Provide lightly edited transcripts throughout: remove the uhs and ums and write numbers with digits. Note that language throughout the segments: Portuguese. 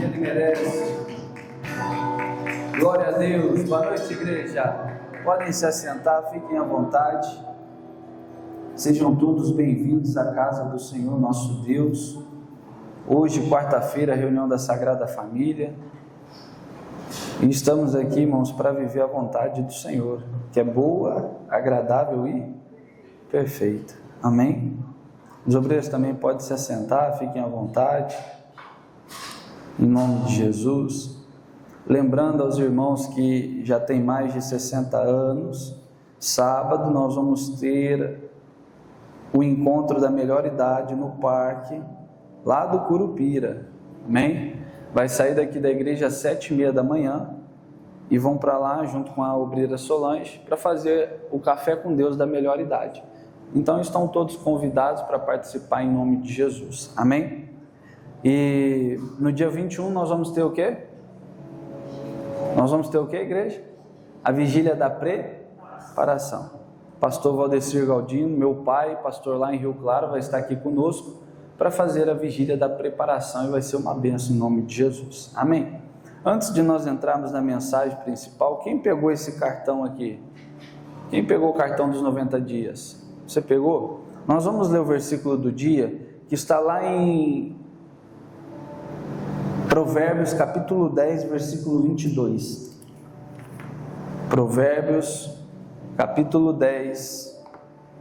que Ele merece. Glória a Deus. Boa noite, igreja. Podem se assentar, fiquem à vontade. Sejam todos bem-vindos à casa do Senhor nosso Deus. Hoje, quarta-feira, reunião da Sagrada Família. E estamos aqui, irmãos, para viver a vontade do Senhor, que é boa, agradável e perfeita. Amém? Os obreiros também podem se assentar, fiquem à vontade. Em nome de Jesus. Lembrando aos irmãos que já tem mais de 60 anos, sábado nós vamos ter o encontro da melhor idade no parque, lá do Curupira. Amém? Vai sair daqui da igreja às 7h30 da manhã e vão para lá junto com a obreira Solange para fazer o café com Deus da melhor idade. Então estão todos convidados para participar em nome de Jesus. Amém? E no dia 21 nós vamos ter o quê? Nós vamos ter o quê, igreja? A vigília da preparação. Pastor Valdecir Galdino, meu pai, pastor lá em Rio Claro, vai estar aqui conosco para fazer a vigília da preparação e vai ser uma bênção em nome de Jesus. Amém? Antes de nós entrarmos na mensagem principal, quem pegou esse cartão aqui? Quem pegou o cartão dos 90 dias? Você pegou? Nós vamos ler o versículo do dia, que está lá em Provérbios capítulo 10, versículo 22. Provérbios capítulo 10,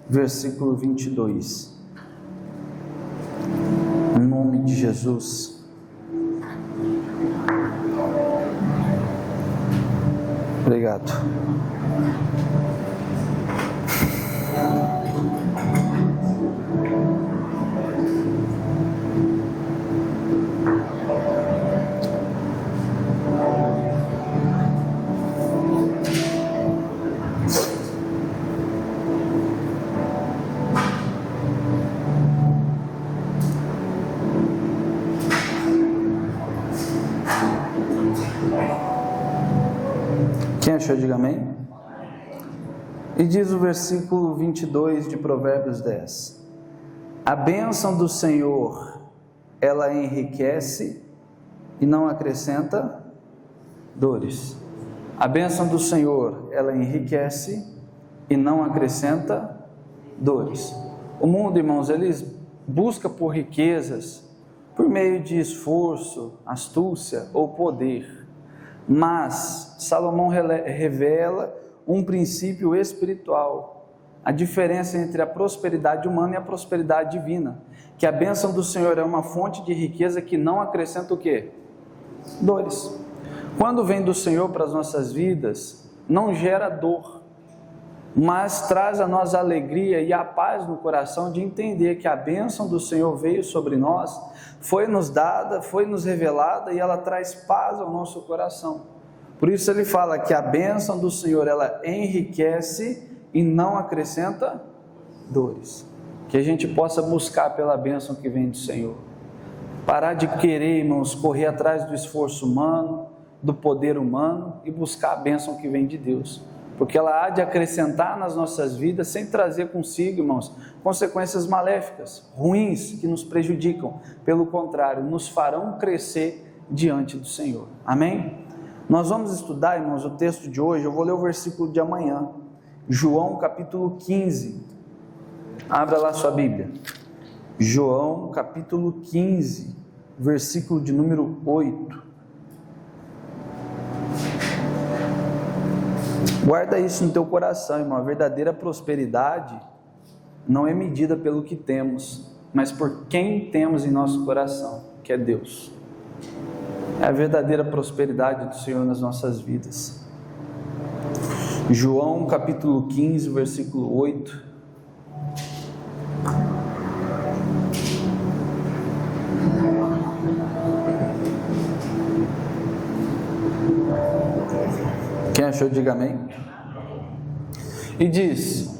versículo 22. Em nome de Jesus. Obrigado. Quem achou, diga amém. E diz o versículo 22 de Provérbios 10: a bênção do Senhor, ela enriquece e não acrescenta dores. A bênção do Senhor, ela enriquece e não acrescenta dores. O mundo, irmãos, eles busca por riquezas por meio de esforço, astúcia ou poder. Mas Salomão revela um princípio espiritual, a diferença entre a prosperidade humana e a prosperidade divina, que a bênção do Senhor é uma fonte de riqueza que não acrescenta o quê? Dores. Quando vem do Senhor para as nossas vidas, não gera dor, mas traz a nós a alegria e a paz no coração de entender que a bênção do Senhor veio sobre nós, foi nos dada, foi nos revelada e ela traz paz ao nosso coração. Por isso ele fala que a bênção do Senhor, ela enriquece e não acrescenta dores. Que a gente possa buscar pela bênção que vem do Senhor. Parar de querer, irmãos, correr atrás do esforço humano, do poder humano e buscar a bênção que vem de Deus. Porque ela há de acrescentar nas nossas vidas sem trazer consigo, irmãos, consequências maléficas, ruins, que nos prejudicam. Pelo contrário, nos farão crescer diante do Senhor. Amém? Nós vamos estudar, irmãos, o texto de hoje. Eu vou ler o versículo de amanhã. João capítulo 15. Abra lá sua Bíblia. João capítulo 15, versículo de número 8. Guarda isso no teu coração, irmão. A verdadeira prosperidade não é medida pelo que temos, mas por quem temos em nosso coração, que é Deus. É a verdadeira prosperidade do Senhor nas nossas vidas. João capítulo 15, versículo 8. Quem achou, diga amém. E diz: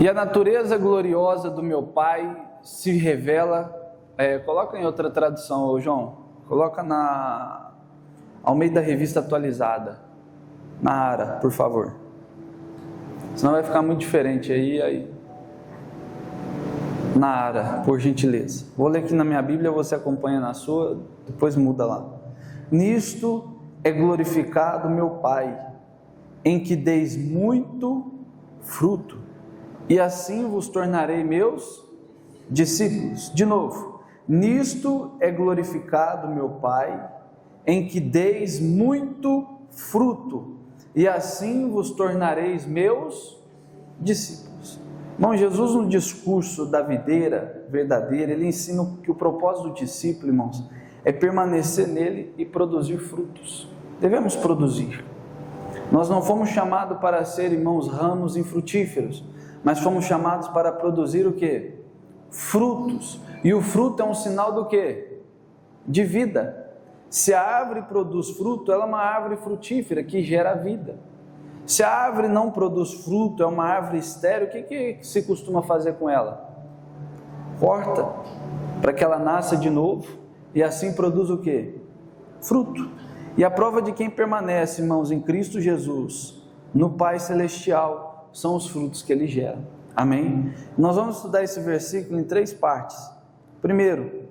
e a natureza gloriosa do meu Pai se revela. Coloca em outra tradução, ô João. Coloca na Almeida Revista Atualizada. Na Ara, por favor. Senão vai ficar muito diferente aí. Nara, por gentileza. Vou ler aqui na minha Bíblia, você acompanha na sua, depois muda lá. Nisto é glorificado meu Pai, em que deis muito fruto, e assim vos tornarei meus discípulos. De novo, nisto é glorificado meu Pai, em que deis muito fruto, e assim vos tornareis meus discípulos. Irmão, Jesus no discurso da videira verdadeira, ele ensina que o propósito do discípulo, irmãos, é permanecer nele e produzir frutos. Devemos produzir. Nós não fomos chamados para ser, irmãos, ramos infrutíferos, mas fomos chamados para produzir o quê? Frutos. E o fruto é um sinal do quê? De vida. Se a árvore produz fruto, ela é uma árvore frutífera que gera vida. Se a árvore não produz fruto, é uma árvore estéril, o que se costuma fazer com ela? Corta, para que ela nasça de novo, e assim produz o quê? Fruto. E a prova de quem permanece, irmãos, em Cristo Jesus, no Pai Celestial, são os frutos que Ele gera. Amém? Nós vamos estudar esse versículo em 3 partes. Primeiro,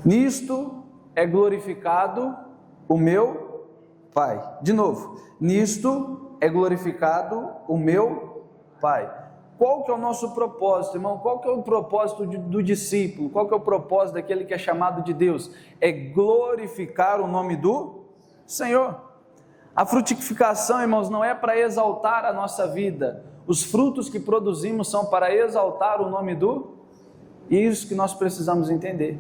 nisto é glorificado o meu Pai. De novo, nisto é glorificado o meu Pai. Qual que é o nosso propósito, irmão? Qual que é o propósito do discípulo? Qual que é o propósito daquele que é chamado de Deus? É glorificar o nome do Senhor. A frutificação, irmãos, não é para exaltar a nossa vida. Os frutos que produzimos são para exaltar o nome do... E é isso que nós precisamos entender.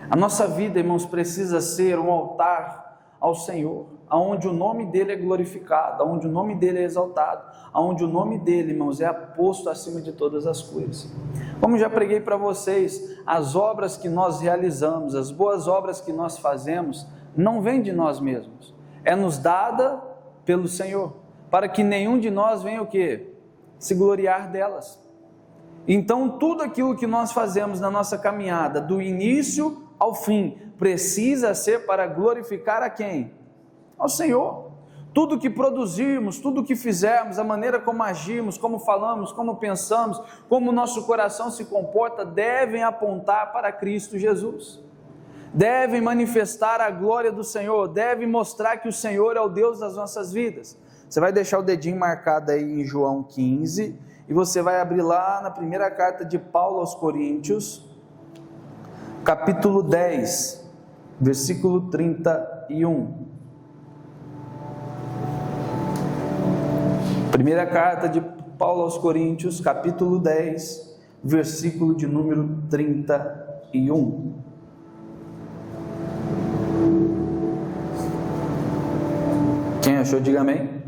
A nossa vida, irmãos, precisa ser um altar ao Senhor, onde o nome dele é glorificado, onde o nome dele é exaltado, onde o nome dele, irmãos, é posto acima de todas as coisas. Como já preguei para vocês, as obras que nós realizamos, as boas obras que nós fazemos, não vêm de nós mesmos, é nos dada pelo Senhor, para que nenhum de nós venha o quê? Se gloriar delas. Então tudo aquilo que nós fazemos na nossa caminhada, do início ao fim, precisa ser para glorificar a quem? Ao Senhor. Tudo que produzirmos, tudo que fizermos, a maneira como agimos, como falamos, como pensamos, como o nosso coração se comporta, devem apontar para Cristo Jesus. Devem manifestar a glória do Senhor, devem mostrar que o Senhor é o Deus das nossas vidas. Você vai deixar o dedinho marcado aí em João 15, e você vai abrir lá na primeira carta de Paulo aos Coríntios, capítulo 10, versículo 31. Primeira carta de Paulo aos Coríntios, capítulo 10, versículo de número 31. Quem achou, diga amém.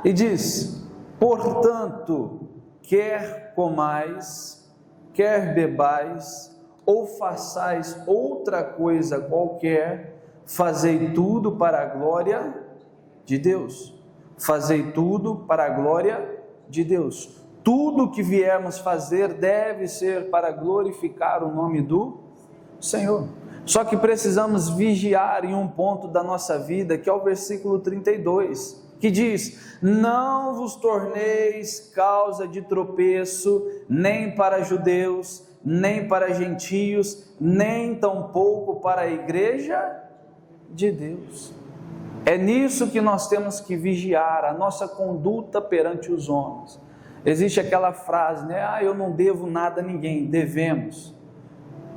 E diz: portanto, quer comais, quer bebais, ou façais outra coisa qualquer, fazei tudo para a glória de Deus. Fazei tudo para a glória de Deus. Tudo que viermos fazer deve ser para glorificar o nome do Senhor. Só que precisamos vigiar em um ponto da nossa vida, que é o versículo 32, que diz: não vos torneis causa de tropeço, nem para judeus, nem para gentios, nem tampouco para a igreja de Deus. É nisso que nós temos que vigiar, a nossa conduta perante os homens. Existe aquela frase, né? Eu não devo nada a ninguém. Devemos.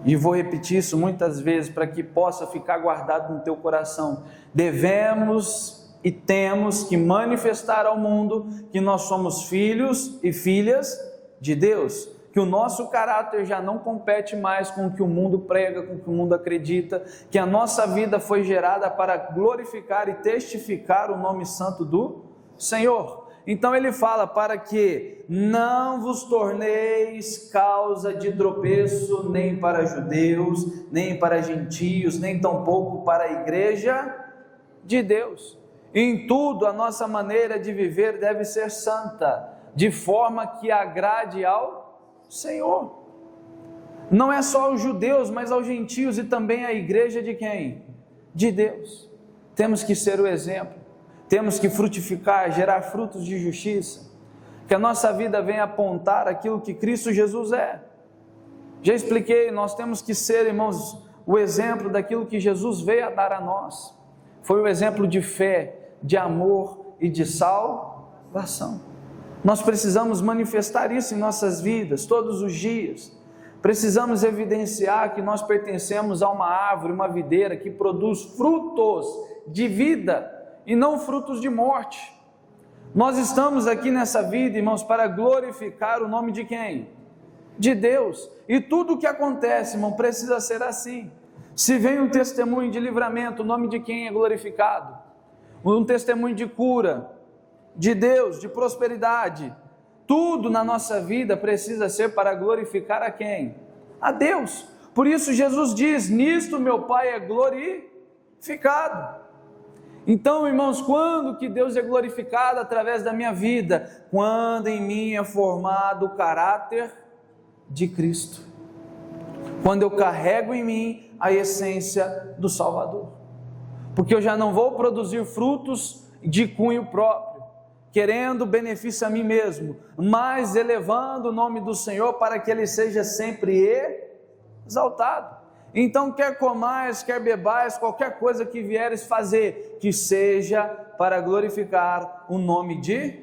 E vou repetir isso muitas vezes para que possa ficar guardado no teu coração. Devemos e temos que manifestar ao mundo que nós somos filhos e filhas de Deus. Que o nosso caráter já não compete mais com o que o mundo prega, com o que o mundo acredita, que a nossa vida foi gerada para glorificar e testificar o nome santo do Senhor. Então ele fala: para que não vos torneis causa de tropeço, nem para judeus, nem para gentios, nem tampouco para a igreja de Deus. Em tudo a nossa maneira de viver deve ser santa, de forma que agrade ao Senhor. Não é só aos judeus, mas aos gentios e também à igreja de quem? De Deus. Temos que ser o exemplo, temos que frutificar, gerar frutos de justiça, que a nossa vida venha apontar aquilo que Cristo Jesus é. Já expliquei, nós temos que ser, irmãos, o exemplo daquilo que Jesus veio a dar a nós. Foi o exemplo de fé, de amor e de salvação. Nós precisamos manifestar isso em nossas vidas, todos os dias. Precisamos evidenciar que nós pertencemos a uma árvore, uma videira que produz frutos de vida e não frutos de morte. Nós estamos aqui nessa vida, irmãos, para glorificar o nome de quem? De Deus. E tudo o que acontece, irmão, precisa ser assim. Se vem um testemunho de livramento, o nome de quem é glorificado? Um testemunho de cura, de Deus, de prosperidade. Tudo na nossa vida precisa ser para glorificar a quem? A Deus. Por isso Jesus diz, nisto meu Pai é glorificado. Então, irmãos, quando que Deus é glorificado através da minha vida? Quando em mim é formado o caráter de Cristo. Quando eu carrego em mim a essência do Salvador. Porque eu já não vou produzir frutos de cunho próprio, querendo benefício a mim mesmo, mas elevando o nome do Senhor para que Ele seja sempre exaltado. Então, quer comais, quer bebais, qualquer coisa que vieres fazer, que seja para glorificar o nome de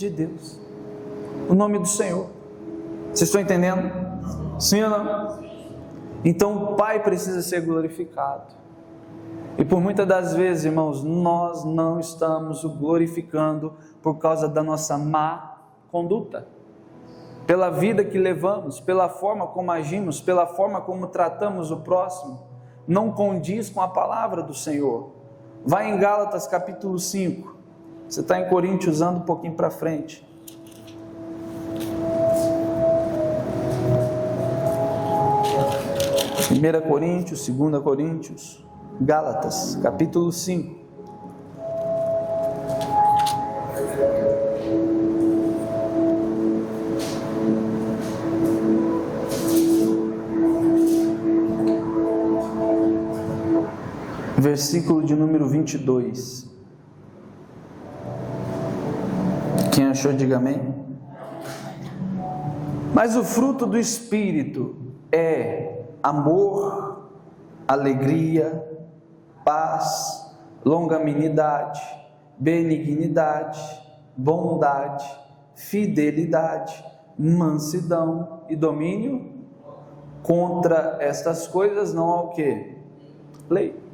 Deus, o nome do Senhor. Vocês estão entendendo? Sim ou não? Então, o Pai precisa ser glorificado. E por muitas das vezes, irmãos, nós não estamos o glorificando por causa da nossa má conduta. Pela vida que levamos, pela forma como agimos, pela forma como tratamos o próximo, não condiz com a palavra do Senhor. Vai em Gálatas capítulo 5, você está em Coríntios, anda um pouquinho para frente. Primeira Coríntios, 2 Coríntios, Gálatas capítulo 5. Versículo de número 22. Quem achou, diga amém. Mas o fruto do Espírito é amor, alegria, paz, longanimidade, benignidade, bondade, fidelidade, mansidão e domínio. Contra estas coisas não há o quê? Lei.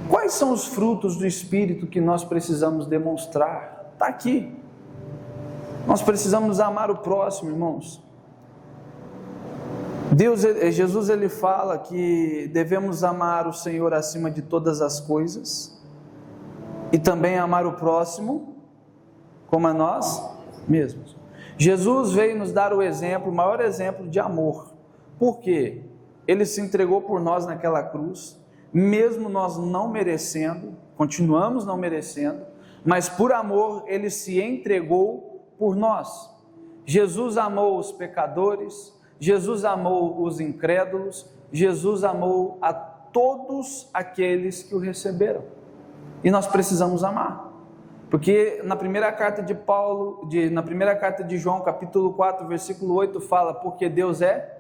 Quais são os frutos do Espírito que nós precisamos demonstrar? Está aqui. Nós precisamos amar o próximo, irmãos. Jesus ele fala que devemos amar o Senhor acima de todas as coisas e também amar o próximo como a nós mesmos. Jesus veio nos dar o exemplo, o maior exemplo de amor. Por quê? Ele se entregou por nós naquela cruz, mesmo nós não merecendo, continuamos não merecendo, mas por amor Ele se entregou por nós. Jesus amou os pecadores, Jesus amou os incrédulos, Jesus amou a todos aqueles que o receberam. E nós precisamos amar. Porque na primeira carta de Paulo, na primeira carta de João, capítulo 4, versículo 8, fala, porque Deus é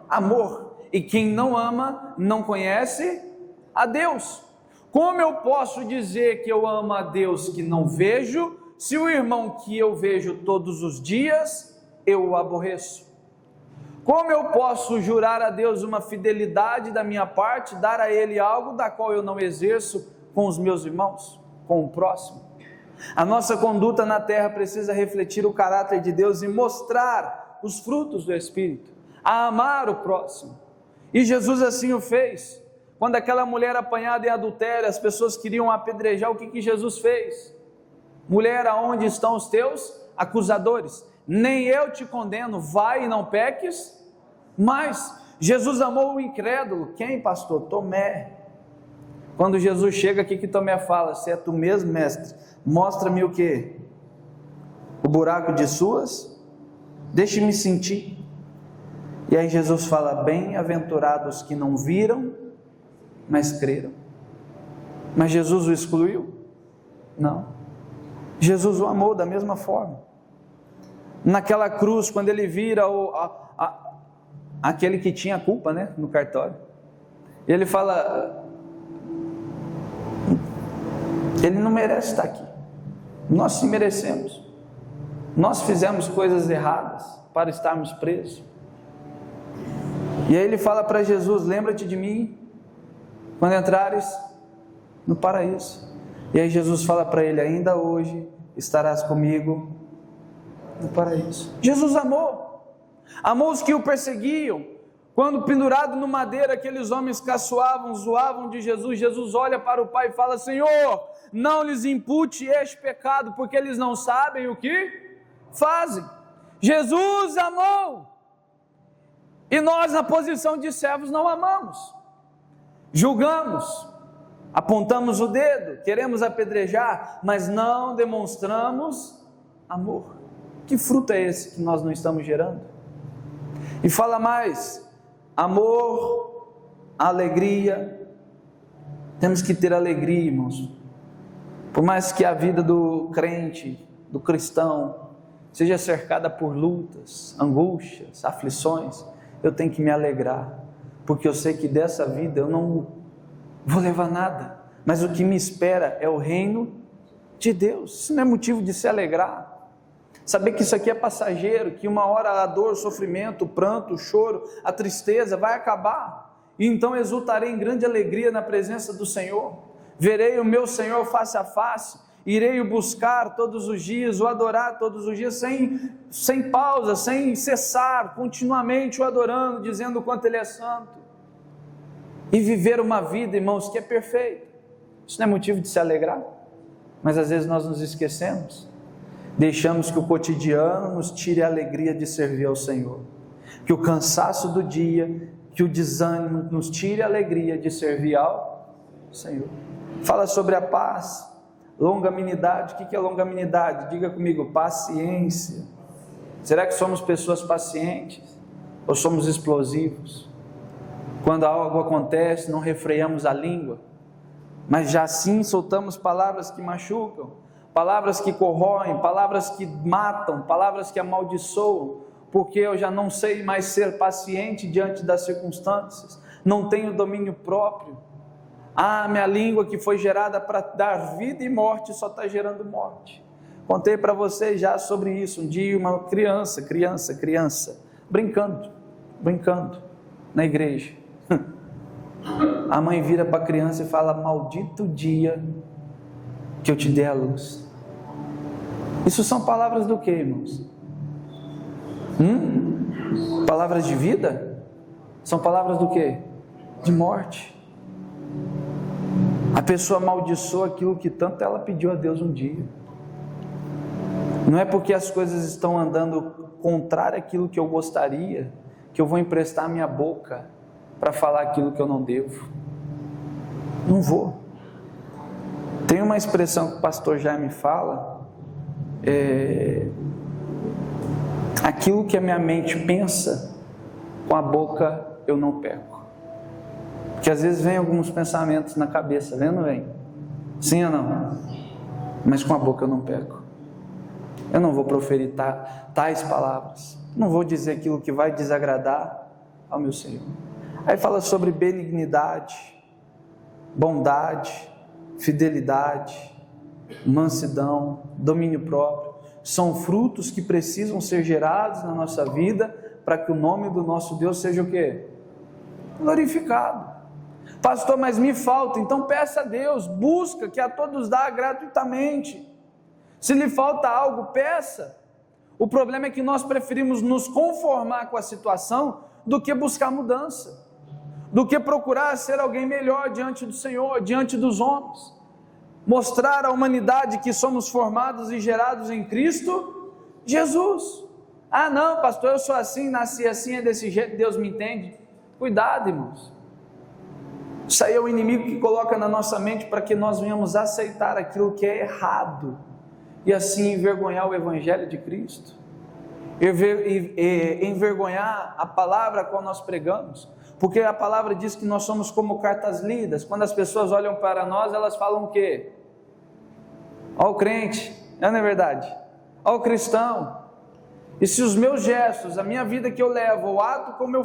amor. E quem não ama, não conhece a Deus. Como eu posso dizer que eu amo a Deus que não vejo, se o irmão que eu vejo todos os dias, eu o aborreço? Como eu posso jurar a Deus uma fidelidade da minha parte, dar a Ele algo da qual eu não exerço com os meus irmãos, com o próximo? A nossa conduta na terra precisa refletir o caráter de Deus e mostrar os frutos do Espírito, a amar o próximo. E Jesus assim o fez. Quando aquela mulher apanhada em adultério, as pessoas queriam apedrejar, o que Jesus fez? Mulher, aonde estão os teus acusadores? Nem eu te condeno, vai e não peques mais. Jesus amou o incrédulo. Quem, pastor? Tomé. Quando Jesus chega aqui, que Tomé fala, se é tu mesmo, mestre, mostra-me o quê? O buraco de suas? Deixe-me sentir. E aí Jesus fala, bem-aventurados que não viram, mas creram. Mas Jesus o excluiu? Não. Jesus o amou da mesma forma. naquela cruz, quando ele vira aquele que tinha culpa, né, no cartório, e ele fala, ele não merece estar aqui, nós sim merecemos, nós fizemos coisas erradas para estarmos presos. E aí ele fala para Jesus, lembra-te de mim quando entrares no paraíso. E aí Jesus fala para ele, ainda hoje estarás comigo no paraíso. Jesus amou os que o perseguiam. Quando pendurado no madeiro, aqueles homens caçoavam, zoavam de Jesus. Jesus olha para o Pai e fala, Senhor, não lhes impute este pecado, porque eles não sabem o que fazem. Jesus amou. E nós, na posição de servos, não amamos. Julgamos, apontamos o dedo, queremos apedrejar, mas não demonstramos amor. Que fruto é esse que nós não estamos gerando? E fala mais, amor, alegria. Temos que ter alegria, irmãos. Por mais que a vida do crente, do cristão, seja cercada por lutas, angústias, aflições, eu tenho que me alegrar, porque eu sei que dessa vida eu não vou levar nada, mas o que me espera é o reino de Deus. Isso não é motivo de se alegrar. Saber que isso aqui é passageiro, que uma hora a dor, o sofrimento, o pranto, o choro, a tristeza vai acabar, e então exultarei em grande alegria na presença do Senhor, verei o meu Senhor face a face, irei o buscar todos os dias, o adorar todos os dias, sem pausa, sem cessar, continuamente o adorando, dizendo o quanto Ele é santo, e viver uma vida, irmãos, que é perfeita. Isso não é motivo de se alegrar? Mas às vezes nós nos esquecemos, deixamos que o cotidiano nos tire a alegria de servir ao Senhor, que o cansaço do dia, que o desânimo nos tire a alegria de servir ao Senhor. Fala sobre a paz, longanimidade. O que é longanimidade? Diga comigo, paciência. Será que somos pessoas pacientes ou somos explosivos? Quando algo acontece, não refreamos a língua, mas já sim soltamos palavras que machucam, palavras que corroem, palavras que matam, palavras que amaldiçoam, porque eu já não sei mais ser paciente diante das circunstâncias, não tenho domínio próprio. Minha língua que foi gerada para dar vida e morte só está gerando morte. Contei para vocês já sobre isso. Um dia uma criança, brincando na igreja. A mãe vira para a criança e fala, maldito dia que eu te dei a luz. Isso são palavras do que, irmãos? Palavras de vida? São palavras do que? De morte. A pessoa amaldiçoa aquilo que tanto ela pediu a Deus um dia. Não é porque as coisas estão andando contrário àquilo que eu gostaria, que eu vou emprestar a minha boca para falar aquilo que eu não devo. Não vou. Tem uma expressão que o pastor Jaime fala, aquilo que a minha mente pensa, com a boca eu não peco. Porque às vezes vem alguns pensamentos na cabeça, não vem? Sim ou não? Mas com a boca eu não peco. Eu não vou proferir tais palavras, não vou dizer aquilo que vai desagradar ao meu Senhor. Aí fala sobre benignidade, bondade, fidelidade, mansidão, domínio próprio. São frutos que precisam ser gerados na nossa vida para que o nome do nosso Deus seja o quê? Glorificado. Pastor, mas me falta. Então peça a Deus, busca, que a todos dá gratuitamente. Se lhe falta algo, peça. O problema é que nós preferimos nos conformar com a situação do que buscar mudança, do que procurar ser alguém melhor diante do Senhor, diante dos homens, mostrar à humanidade que somos formados e gerados em Cristo Jesus. Não, pastor, eu sou assim, nasci assim, é desse jeito, Deus me entende. Cuidado, irmãos. Isso aí é o inimigo que coloca na nossa mente para que nós venhamos aceitar aquilo que é errado e assim envergonhar o Evangelho de Cristo, envergonhar a palavra a qual nós pregamos, porque a palavra diz que nós somos como cartas lidas. Quando as pessoas olham para nós, elas falam o quê? Ó o crente, não é verdade? Ó o cristão. E se os meus gestos, a minha vida que eu levo, o ato como eu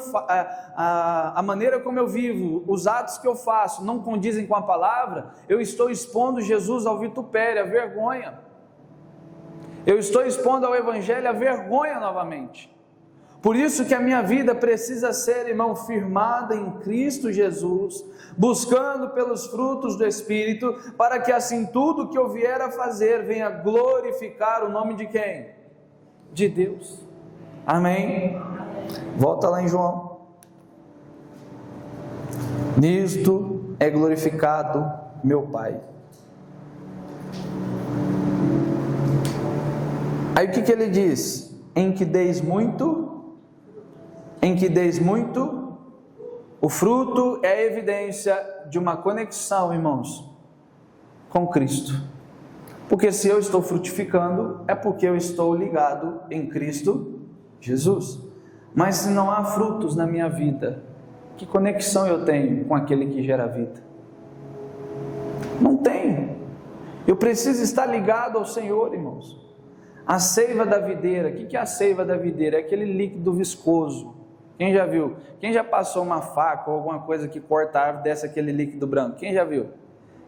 a maneira como eu vivo, os atos que eu faço não condizem com a palavra, eu estou expondo Jesus ao vitupério, à vergonha. Eu estou expondo ao Evangelho a vergonha novamente. Por isso que a minha vida precisa ser, irmão, firmada em Cristo Jesus, buscando pelos frutos do Espírito, para que assim tudo que eu vier a fazer venha glorificar o nome de quem? De Deus. Amém? Volta lá em João. Nisto é glorificado meu Pai. Aí o que ele diz? Em que deis muito, o fruto é a evidência de uma conexão, irmãos, com Cristo. Porque se eu estou frutificando, é porque eu estou ligado em Cristo Jesus. Mas se não há frutos na minha vida, que conexão eu tenho com aquele que gera vida? Não tenho. Eu preciso estar ligado ao Senhor, irmãos. A seiva da videira, o que é a seiva da videira? É aquele líquido viscoso. Quem já viu? Quem já passou uma faca ou alguma coisa que corta a árvore, desce aquele líquido branco? Quem já viu?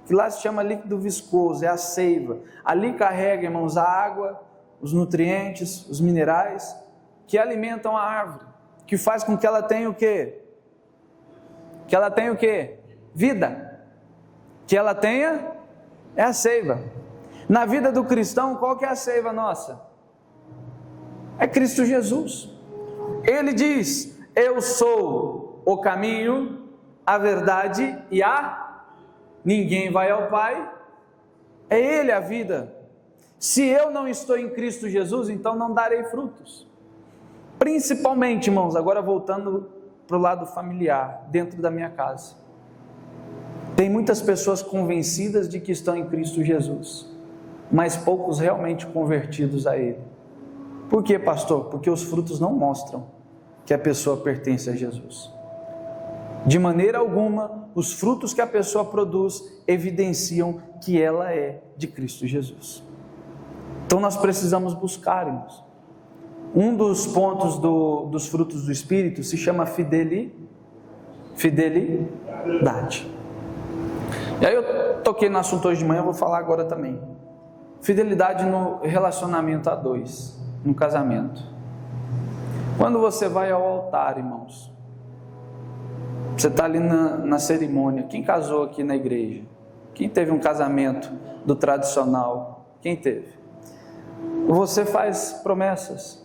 Que lá se chama líquido viscoso, é a seiva. Ali carrega, irmãos, a água, os nutrientes, os minerais que alimentam a árvore, que faz com que ela tenha o quê? Que ela tenha o quê? Vida. Que ela tenha é a seiva. Na vida do cristão, qual que é a seiva nossa? É Cristo Jesus. Ele diz: eu sou o caminho, a verdade e ninguém vai ao Pai, é Ele a vida. Se eu não estou em Cristo Jesus, então não darei frutos. Principalmente, irmãos, agora voltando para o lado familiar, dentro da minha casa. Tem muitas pessoas convencidas de que estão em Cristo Jesus, mas poucos realmente convertidos a Ele. Por quê, pastor? Porque os frutos não mostram que a pessoa pertence a Jesus. De maneira alguma, os frutos que a pessoa produz evidenciam que ela é de Cristo Jesus. Então nós precisamos buscar, irmãos. Um dos pontos dos frutos do Espírito se chama fidelidade. E aí eu toquei no assunto hoje de manhã, eu vou falar agora também. Fidelidade no relacionamento a dois, no casamento. Quando você vai ao altar, irmãos, você está ali na cerimônia. Quem casou aqui na igreja? Quem teve um casamento do tradicional? Quem teve? Você faz promessas.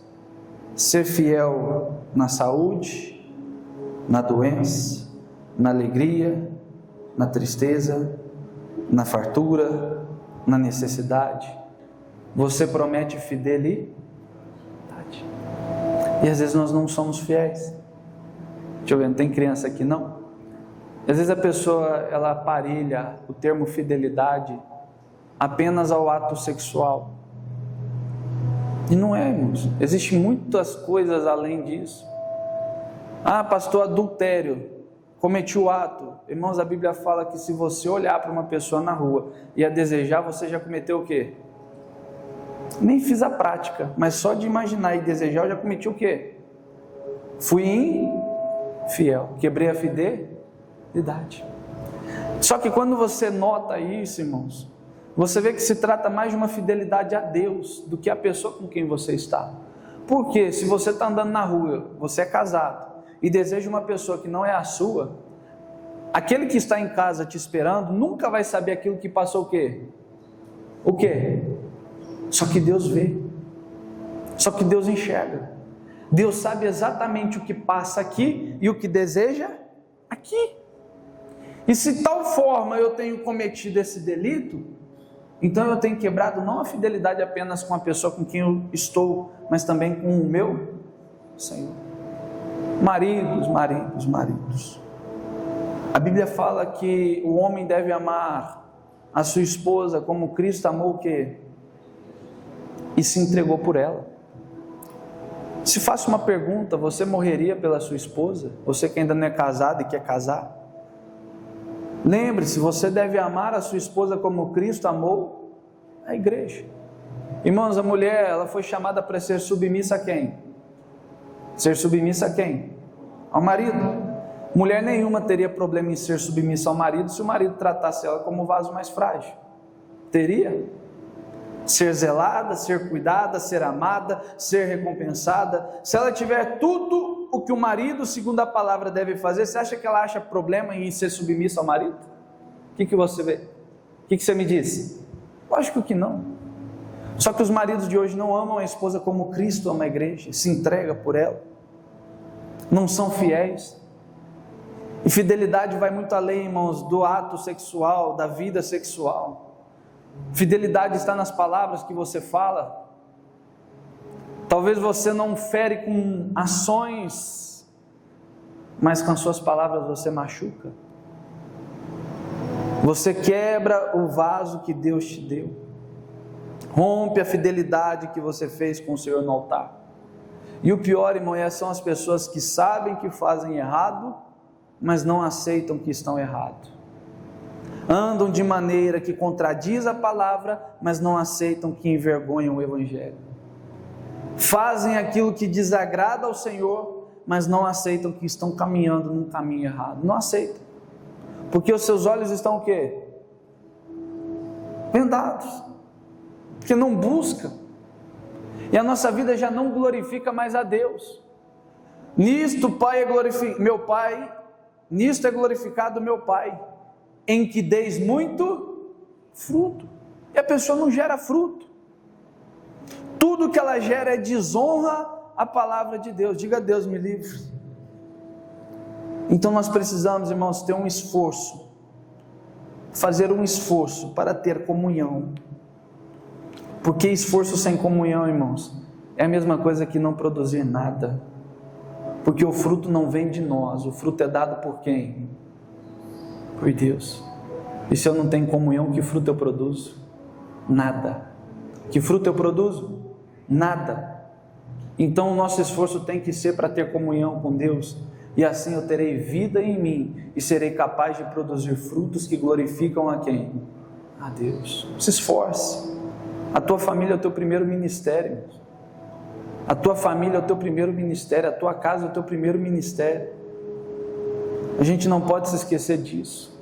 Ser fiel na saúde, na doença, na alegria, na tristeza, na fartura, na necessidade. Você promete fidelidade. E às vezes nós não somos fiéis. Deixa eu ver, não tem criança aqui não? Às vezes a pessoa, ela aparelha o termo fidelidade apenas ao ato sexual. E não é, irmãos. Existem muitas coisas além disso. Ah, pastor, adultério. Cometi o ato. Irmãos, a Bíblia fala que se você olhar para uma pessoa na rua e a desejar, você já cometeu o quê? Nem fiz a prática, mas só de imaginar e desejar, eu já cometi o quê? Fui infiel, quebrei a fidelidade. Só que quando você nota isso, irmãos, você vê que se trata mais de uma fidelidade a Deus do que a pessoa com quem você está. Porque se você está andando na rua, você é casado e deseja uma pessoa que não é a sua, aquele que está em casa te esperando nunca vai saber aquilo que passou o quê? O quê? Só que Deus vê, só que Deus enxerga. Deus sabe exatamente o que passa aqui e o que deseja aqui. E se de tal forma eu tenho cometido esse delito, então eu tenho quebrado não a fidelidade apenas com a pessoa com quem eu estou, mas também com o meu Senhor. Maridos. A Bíblia fala que o homem deve amar a sua esposa como Cristo amou o quê? E se entregou por ela. Se faço uma pergunta, você morreria pela sua esposa? Você que ainda não é casado e quer casar? Lembre-se, você deve amar a sua esposa como Cristo amou a igreja. Irmãos, a mulher, ela foi chamada para ser submissa a quem? Ser submissa a quem? Ao marido. Mulher nenhuma teria problema em ser submissa ao marido se o marido tratasse ela como um vaso mais frágil. Teria? Ser zelada, ser cuidada, ser amada, ser recompensada. Se ela tiver tudo o que o marido, segundo a palavra, deve fazer, você acha que ela acha problema em ser submissa ao marido? O que você vê? O que você me disse? Lógico que não. Só que os maridos de hoje não amam a esposa como Cristo ama a igreja, se entrega por ela, não são fiéis. E fidelidade vai muito além, irmãos, do ato sexual, da vida sexual. Fidelidade está nas palavras que você fala. Talvez você não fere com ações, mas com as suas palavras você machuca. Você quebra o vaso que Deus te deu. Rompe a fidelidade que você fez com o Senhor no altar. E o pior, irmão, são as pessoas que sabem que fazem errado, mas não aceitam que estão errados. Andam de maneira que contradiz a palavra, mas não aceitam que envergonham o Evangelho. Fazem aquilo que desagrada ao Senhor, mas não aceitam que estão caminhando num caminho errado. Não aceitam. Porque os seus olhos estão o quê? Vendados. Porque não busca, e a nossa vida já não glorifica mais a Deus. Nisto é glorificado meu Pai, em que deis muito fruto. E a pessoa não gera fruto. Tudo que ela gera é desonra à palavra de Deus. Diga: Deus me livre. Então nós precisamos, irmãos, ter um esforço, fazer um esforço para ter comunhão. Porque esforço sem comunhão, irmãos, é a mesma coisa que não produzir nada. Porque o fruto não vem de nós, o fruto é dado por quem? Por Deus. E se eu não tenho comunhão, que fruto eu produzo? Nada. Que fruto eu produzo? Nada. Então o nosso esforço tem que ser para ter comunhão com Deus, e assim eu terei vida em mim, e serei capaz de produzir frutos que glorificam a quem? A Deus. Se esforce. A tua família é o teu primeiro ministério, irmãos. A tua família é o teu primeiro ministério, a tua casa é o teu primeiro ministério. A gente não pode se esquecer disso.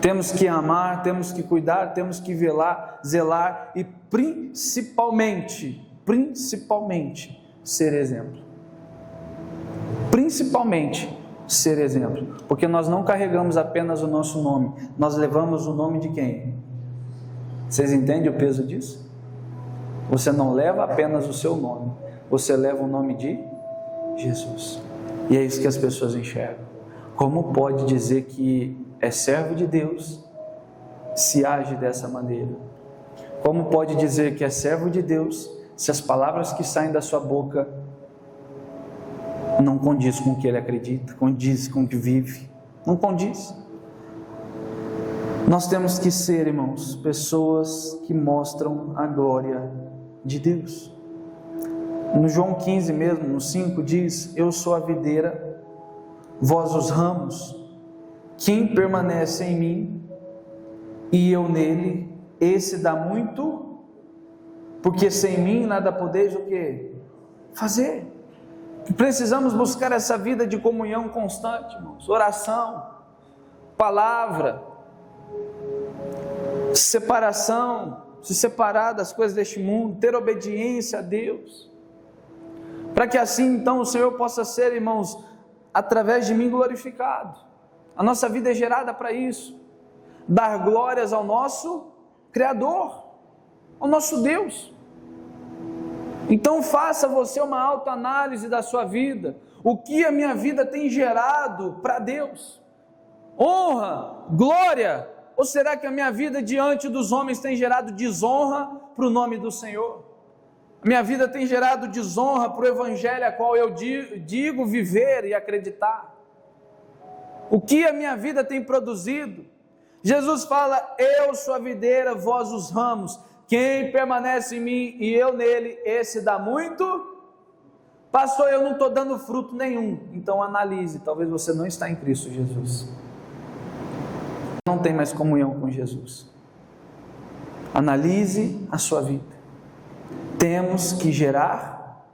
Temos que amar, temos que cuidar, temos que zelar e principalmente ser exemplo. Principalmente ser exemplo, porque nós não carregamos apenas o nosso nome, nós levamos o nome de quem? Vocês entendem o peso disso? Você não leva apenas o seu nome, você leva o nome de Jesus. E é isso que as pessoas enxergam. Como pode dizer que é servo de Deus se age dessa maneira? Como pode dizer que é servo de Deus se as palavras que saem da sua boca não condiz com o que ele acredita, condiz com o que vive? Não condiz. Nós temos que ser, irmãos, pessoas que mostram a glória de Deus. No João 15 mesmo, no 5, diz: eu sou a videira, vós os ramos. Quem permanece em mim e eu nele, esse dá muito, porque sem mim nada podeis o quê? Fazer. Precisamos buscar essa vida de comunhão constante, irmãos. Oração, palavra, separação, se separar das coisas deste mundo, ter obediência a Deus, para que assim então o Senhor possa ser, irmãos, através de mim glorificado. A nossa vida é gerada para isso, dar glórias ao nosso Criador, ao nosso Deus. Então faça você uma autoanálise da sua vida. O que a minha vida tem gerado para Deus? Honra, glória, ou será que a minha vida diante dos homens tem gerado desonra para o nome do Senhor? A minha vida tem gerado desonra para o Evangelho a qual eu digo viver e acreditar? O que a minha vida tem produzido? Jesus fala: eu sou a videira, vós os ramos. Quem permanece em mim e eu nele, esse dá muito. Pastor, eu não estou dando fruto nenhum. Então analise, talvez você não está em Cristo Jesus. Não tem mais comunhão com Jesus. Analise a sua vida. temos que gerar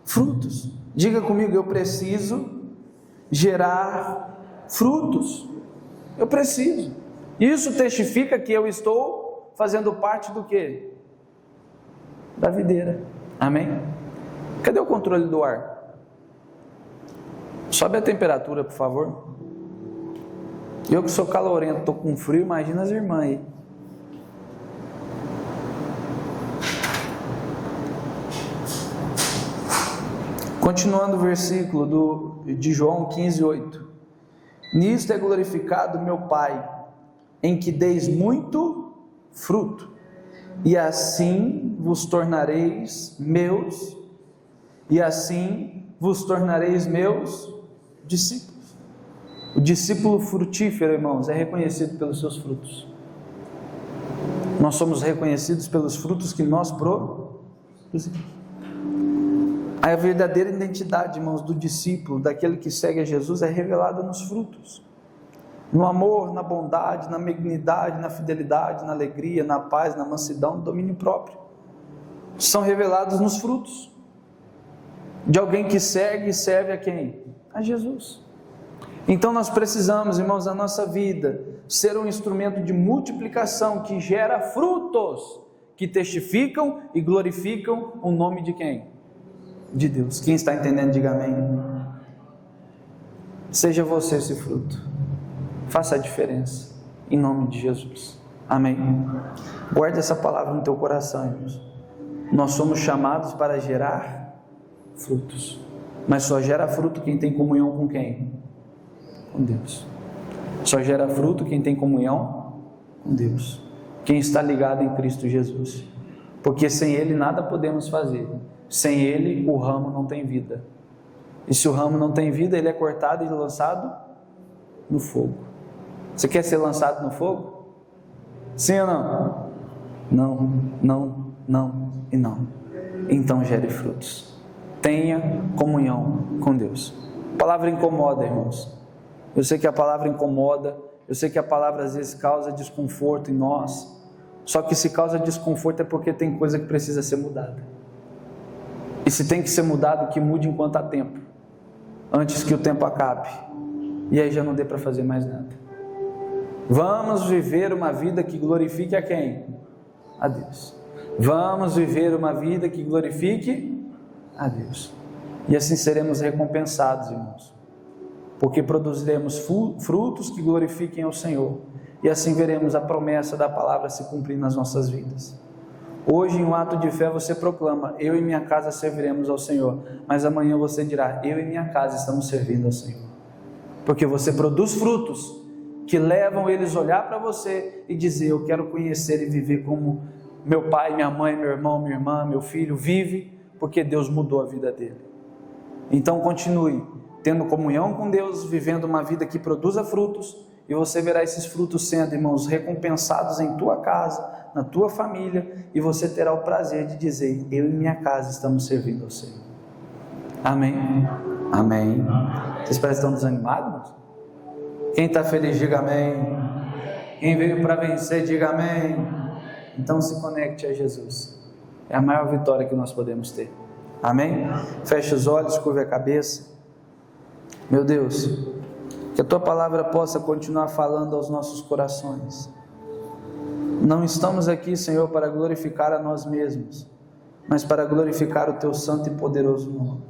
frutos. Diga comigo, eu preciso gerar frutos. Eu preciso. Isso testifica que eu estou fazendo parte do quê? Da videira. Amém? Cadê o controle do ar? Sobe a temperatura, por favor. Eu que sou calorento, estou com frio, imagina as irmãs aí. Continuando o versículo de João 15:8. Nisto é glorificado meu Pai, em que deis muito fruto, e assim vos tornareis meus, discípulos. O discípulo frutífero, irmãos, é reconhecido pelos seus frutos. Nós somos reconhecidos pelos frutos que nós produzimos. A verdadeira identidade, irmãos, do discípulo, daquele que segue a Jesus, é revelada nos frutos. No amor, na bondade, na benignidade, na fidelidade, na alegria, na paz, na mansidão, no domínio próprio. São revelados nos frutos. De alguém que segue e serve a quem? A Jesus. Então nós precisamos, irmãos, na nossa vida, ser um instrumento de multiplicação que gera frutos, que testificam e glorificam o nome de quem? De Deus. Quem está entendendo, diga amém. Seja você esse fruto. Faça a diferença, em nome de Jesus. Amém. Guarde essa palavra no teu coração, irmãos. Nós somos chamados para gerar frutos, mas só gera fruto quem tem comunhão com quem? Com Deus. Só gera fruto quem tem comunhão com Deus, quem está ligado em Cristo Jesus, porque sem Ele nada podemos fazer. Sem Ele o ramo não tem vida, e se o ramo não tem vida, ele é cortado e lançado no fogo. Você quer ser lançado no fogo? Sim ou não? Não, não, não e não. Então gere frutos. Tenha comunhão com Deus. A palavra incomoda, irmãos. Eu sei que a palavra incomoda, eu sei que a palavra às vezes causa desconforto em nós, só que se causa desconforto é porque tem coisa que precisa ser mudada. E se tem que ser mudado, que mude enquanto há tempo, antes que o tempo acabe, e aí já não dê para fazer mais nada. Vamos viver uma vida que glorifique a quem? A Deus. Vamos viver uma vida que glorifique a Deus, e assim seremos recompensados, irmãos, porque produziremos frutos que glorifiquem ao Senhor, e assim veremos a promessa da palavra se cumprir nas nossas vidas. Hoje, em um ato de fé, você proclama: eu e minha casa serviremos ao Senhor, mas amanhã você dirá: eu e minha casa estamos servindo ao Senhor, porque você produz frutos que levam eles a olhar para você e dizer: eu quero conhecer e viver como meu pai, minha mãe, meu irmão, minha irmã, meu filho vive, porque Deus mudou a vida dele. Então continue tendo comunhão com Deus, vivendo uma vida que produza frutos, e você verá esses frutos sendo, irmãos, recompensados em tua casa, na tua família, e você terá o prazer de dizer: eu e minha casa estamos servindo ao Senhor. Amém? Amém. Vocês parecem que estão desanimados? Quem está feliz, diga amém. Quem veio para vencer, diga amém. Então se conecte a Jesus. É a maior vitória que nós podemos ter. Amém? Feche os olhos, curve a cabeça. Meu Deus, que a Tua palavra possa continuar falando aos nossos corações. Não estamos aqui, Senhor, para glorificar a nós mesmos, mas para glorificar o Teu santo e poderoso nome.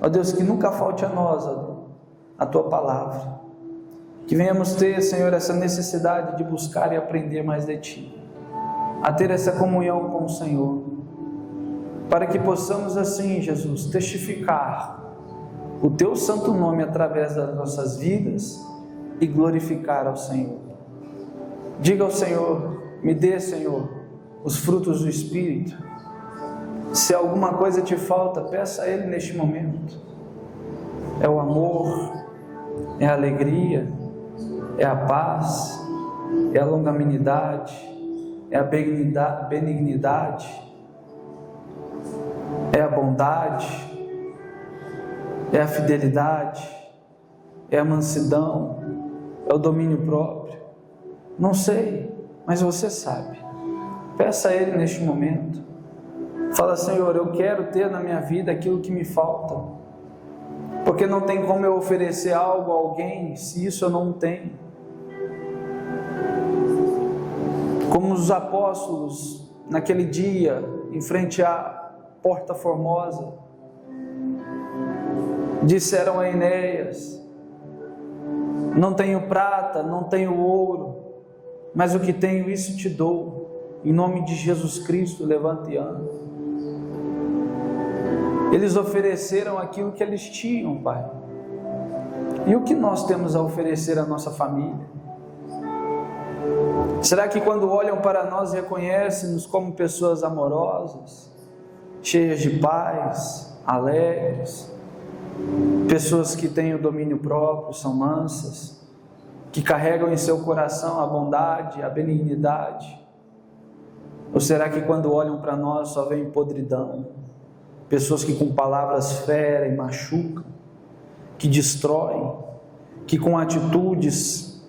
Ó Deus, que nunca falte a nós a Tua palavra. Que venhamos ter, Senhor, essa necessidade de buscar e aprender mais de Ti, a ter essa comunhão com o Senhor, para que possamos assim, Jesus, testificar o Teu santo nome através das nossas vidas e glorificar ao Senhor. Diga ao Senhor: me dê, Senhor, os frutos do Espírito. Se alguma coisa te falta, peça a Ele neste momento. É o amor, é a alegria, é a paz, é a longanimidade, é a benignidade, é a bondade, é a fidelidade, é a mansidão, é o domínio próprio. Não sei, mas você sabe. Peça a Ele neste momento. Fala, Senhor, eu quero ter na minha vida aquilo que me falta, porque não tem como eu oferecer algo a alguém se isso eu não tenho. Como os apóstolos naquele dia, em frente à Porta Formosa, disseram a Enéas: não tenho prata, não tenho ouro, mas o que tenho, isso te dou. Em nome de Jesus Cristo, levante e anda. Eles ofereceram aquilo que eles tinham, Pai. E o que nós temos a oferecer à nossa família? Será que quando olham para nós reconhecem-nos como pessoas amorosas, cheias de paz, alegres, pessoas que têm o domínio próprio, são mansas, que carregam em seu coração a bondade, a benignidade? Ou será que quando olham para nós só veem podridão? Pessoas que com palavras ferem, machucam, que destroem, que com atitudes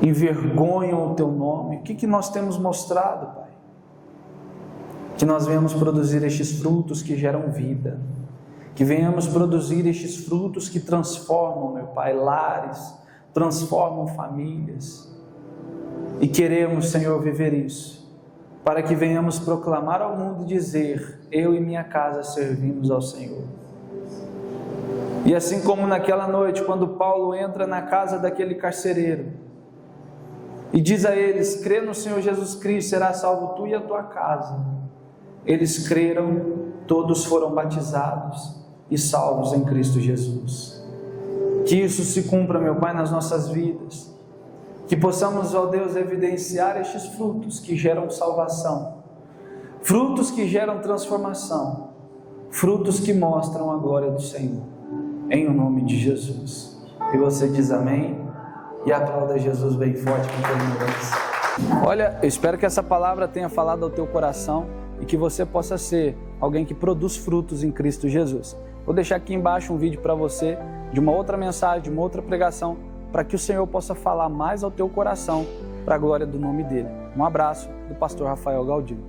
envergonham o Teu nome. O que nós temos mostrado, Pai? Que nós venhamos produzir estes frutos que geram vida, que venhamos produzir estes frutos que transformam, meu Pai, lares, transformam famílias, e queremos, Senhor, viver isso, para que venhamos proclamar ao mundo e dizer: eu e minha casa servimos ao Senhor. E assim como naquela noite, quando Paulo entra na casa daquele carcereiro e diz a eles: crê no Senhor Jesus Cristo, será salvo tu e a tua casa. Eles creram, todos foram batizados e salvos em Cristo Jesus. Que isso se cumpra, meu Pai, nas nossas vidas. Que possamos, ó Deus, evidenciar estes frutos que geram salvação, frutos que geram transformação, frutos que mostram a glória do Senhor, em o nome de Jesus. E você diz amém, e aplauda Jesus bem forte com todo mundo. Olha, eu espero que essa palavra tenha falado ao teu coração e que você possa ser alguém que produz frutos em Cristo Jesus. Vou deixar aqui embaixo um vídeo para você de uma outra mensagem, de uma outra pregação, para que o Senhor possa falar mais ao teu coração, para a glória do nome dele. Um abraço do pastor Rafael Galdino.